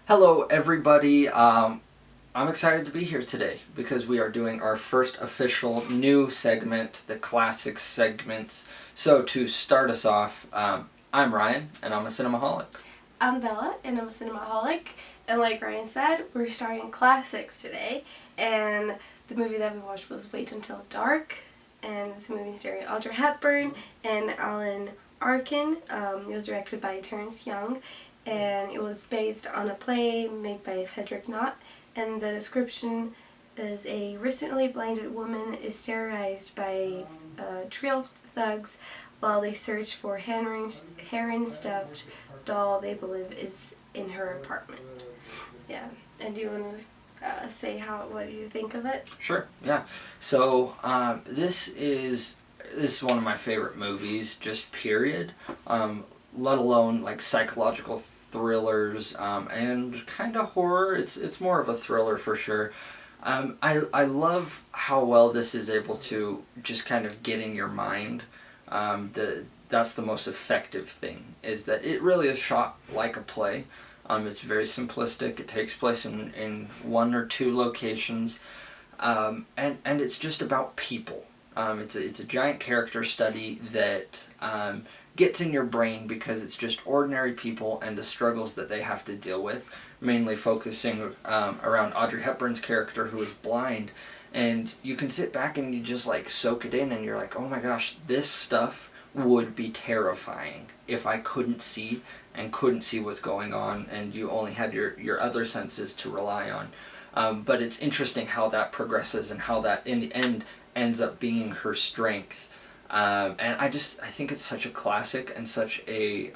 Hello, everybody. I'm excited to be here today because we are doing our first official new segment, the classic segments. So to start us off, I'm Ryan, and I'm a cinemaholic. I'm Bella, and I'm a cinemaholic. And like Ryan said, we're starting classics today. And the movie that we watched was Wait Until Dark. And it's a movie starring Audrey Hepburn and Alan Arkin. It was directed by Terrence Young. And it was based on a play made by Frederick Knott. And the description is a recently blinded woman is terrorized by a trio of thugs while they search for a heron-stuffed doll they believe is in her apartment. Yeah. And do you want to say what you think of it? Sure. Yeah. So this is one of my favorite movies, just period. Let alone like psychological thrillers and kind of horror. It's more of a thriller for sure. I love how well this is able to just kind of get in your mind. That's the most effective thing, is that it really is shot like a play. It's very simplistic. It takes place in one or two locations, and it's just about people. It's a giant character study that gets in your brain because it's just ordinary people and the struggles that they have to deal with, mainly focusing around Audrey Hepburn's character, who is blind. And you can sit back and you just like soak it in, and you're like, oh my gosh, this stuff would be terrifying if I couldn't see what's going on and you only had your other senses to rely on. But it's interesting how that progresses and how that in the end ends up being her strength. And I think it's such a classic and such a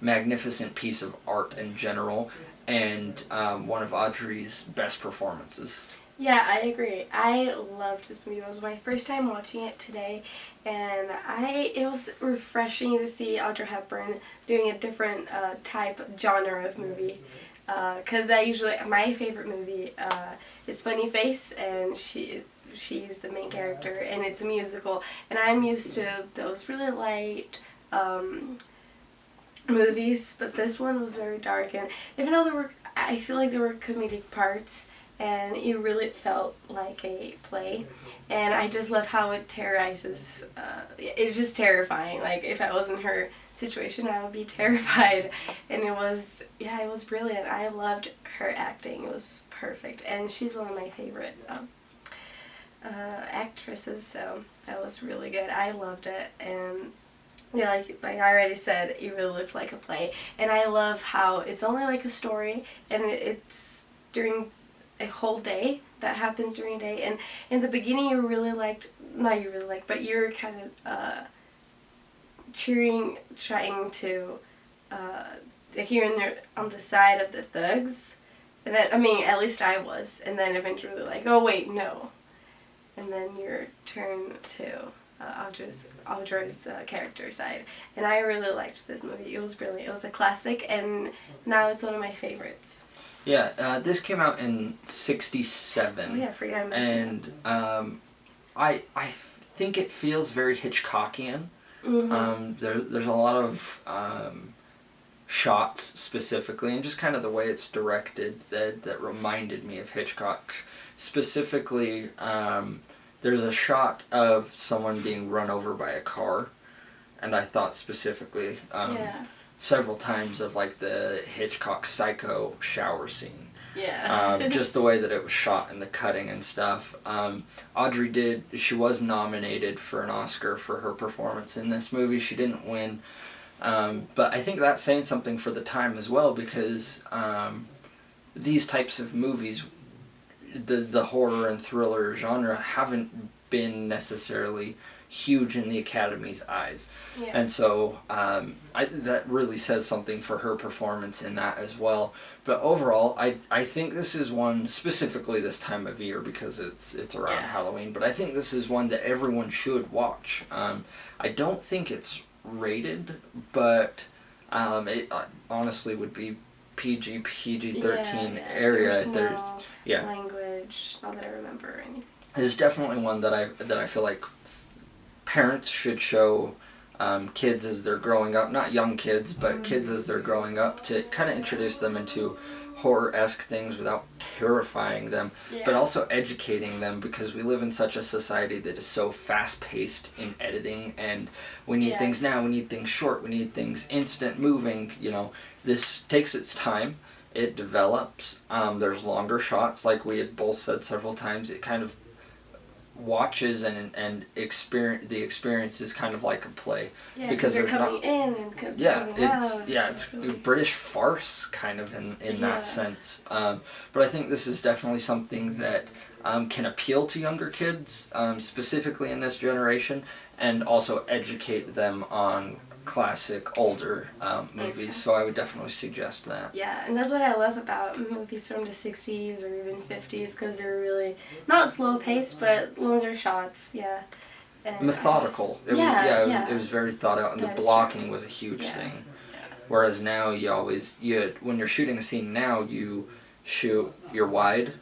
magnificent piece of art in general, and one of Audrey's best performances. Yeah, I agree. I loved this movie. It was my first time watching it today, and it was refreshing to see Audrey Hepburn doing a different genre of movie. Because my favorite movie is Funny Face, and she's the main character, and it's a musical, and I'm used to those really light movies, but this one was very dark, and even though I feel like there were comedic parts, and it really felt like a play, and I just love how it terrorizes. It's just terrifying. Like, if I was in her situation, I would be terrified, and it was brilliant. I loved her acting. It was perfect, and she's one of my favorite actresses, so that was really good. I loved it, and yeah, like I already said, it really looked like a play, and I love how it's only like a story, and it's during a whole day, that happens during a day, and in the beginning but you're kind of trying to here and there on the side of the thugs, and then, I mean, at least I was, and then eventually like, oh wait, no, and then your turn to Audrey's character side, and I really liked this movie. It was brilliant. It was a classic, and now it's one of my favorites. Yeah, this came out in '67. Oh yeah, I forgot to mention and I think it feels very Hitchcockian. Mm-hmm. There's a lot of shots specifically, and just kind of the way it's directed that reminded me of Hitchcock. Specifically, there's a shot of someone being run over by a car, and I thought specifically several times of like the Hitchcock Psycho shower scene. Yeah. Just the way that it was shot and the cutting and stuff. She was nominated for an Oscar for her performance in this movie. She didn't win. But I think that's saying something for the time as well, because these types of movies, the horror and thriller genre, haven't been necessarily huge in the Academy's eyes. Yeah. And so that really says something for her performance in that as well. But overall, I think this is one, specifically this time of year, because it's around Halloween, but I think this is one that everyone should watch. I don't think it's rated, but it honestly would be PG-13 area. There's no language, not that I remember anything. It's definitely one that I feel like parents should show kids as they're growing up, not young kids, but kids as they're growing up, to kind of introduce them into horror-esque things without terrifying them, but also educating them, because we live in such a society that is so fast-paced in editing, and we need things now, we need things short, we need things instant moving, you know. This takes its time, it develops, there's longer shots, like we had both said several times, it kind of watches and experience, the experience is kind of like a play, because they're coming in and coming out. It's really British farce kind of in that sense, but I think this is definitely something that can appeal to younger kids, specifically in this generation, and also educate them on classic older movies, so I would definitely suggest that. Yeah, and that's what I love about movies from the 60s or even 50s, because they're really not slow paced, but longer shots. And methodical. It was very thought out, and the blocking was a huge thing. Whereas now when you're shooting a scene now, you shoot your wide,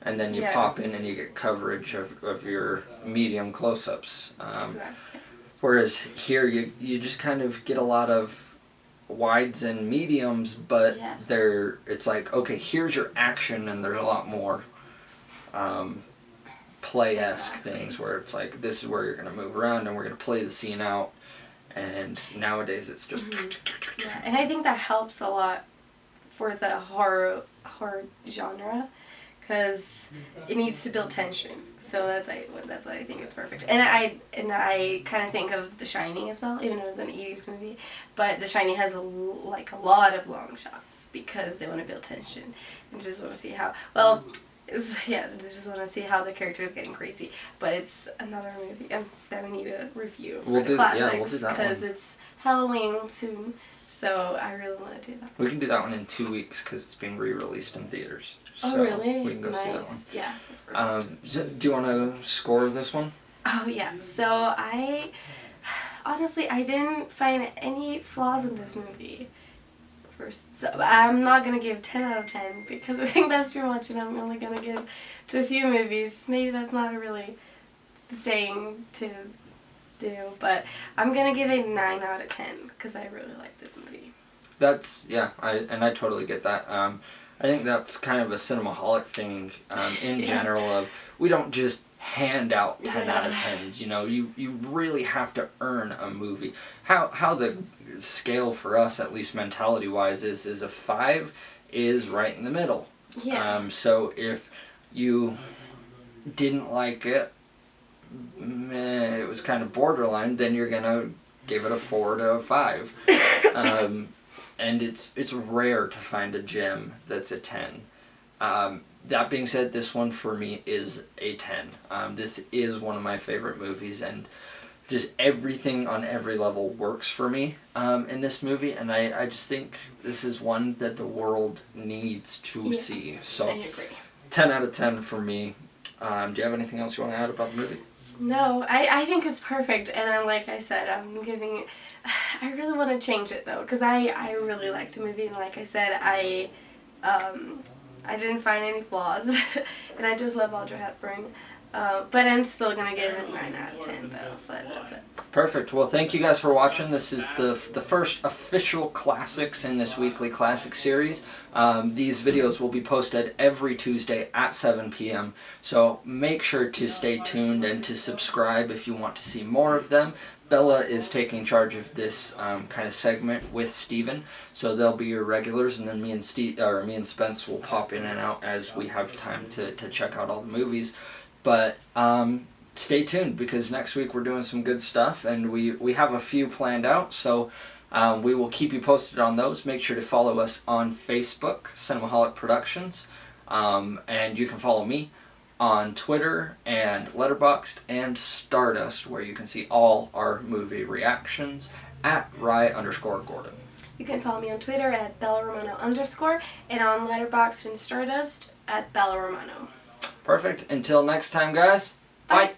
and then you pop in and you get coverage of your medium close-ups. Whereas here you just kind of get a lot of wides and mediums, but it's like, okay, here's your action, and there's a lot more play-esque things where it's like, this is where you're going to move around and we're going to play the scene out, and nowadays it's just... and I think that helps a lot for the horror genre, because it needs to build tension. So that's why I think it's perfect. And I kind of think of The Shining as well, even though it was an 80s movie. But The Shining has a lot of long shots because they want to build tension and just want to see how they just want to see how the character is getting crazy. But it's another movie that we need to review for the classics, we'll do that because it's Halloween soon. So I really want to do that. We can do that one in 2 weeks because it's being re-released in theaters. Oh, really? We can go see that one. Yeah, that's perfect. Do you want to score this one? Oh, yeah. So honestly, I didn't find any flaws in this movie. So I'm not going to give 10 out of 10 because I think that's too much, and I'm only going to give to a few movies. Maybe that's not a really thing to do, but I'm going to give it 9 out of 10 because I really like this movie. I totally get that. I think that's kind of a Cinemaholic thing in general of, we don't just hand out 10 out of 10s, you know, you really have to earn a movie. How the scale for us, at least mentality wise, is a 5 is right in the middle. So if you didn't like it, it was kind of borderline, then you're gonna give it a 4 to a 5. And it's rare to find a gem that's a 10. That being said, this one for me is a 10. This is one of my favorite movies, and just everything on every level works for me in this movie, and I just think this is one that the world needs to see. So, I agree. 10 out of 10 for me. Do you have anything else you want to add about the movie? No, I think it's perfect, and like I said, I'm giving... I really want to change it, though, because I really liked the movie, and like I said, I didn't find any flaws, and I just love Audrey Hepburn, but I'm still going to give it 9 out of 10, though, but that's it. Perfect. Well, thank you guys for watching. This is the first official classics in this weekly classic series. These videos will be posted every Tuesday at 7 p.m. So make sure to stay tuned and to subscribe if you want to see more of them. Bela is taking charge of this kind of segment with Steven, so they'll be your regulars, and then me and Spence will pop in and out as we have time to check out all the movies. But stay tuned, because next week we're doing some good stuff, and we have a few planned out, so we will keep you posted on those. Make sure to follow us on Facebook, Cinemaholic Productions, and you can follow me on Twitter and Letterboxd and Stardust, where you can see all our movie reactions at Rye_Gordon. You can follow me on Twitter at BellaRomano_, and on Letterboxd and Stardust at BellaRomano. Perfect. Until next time, guys. Bye.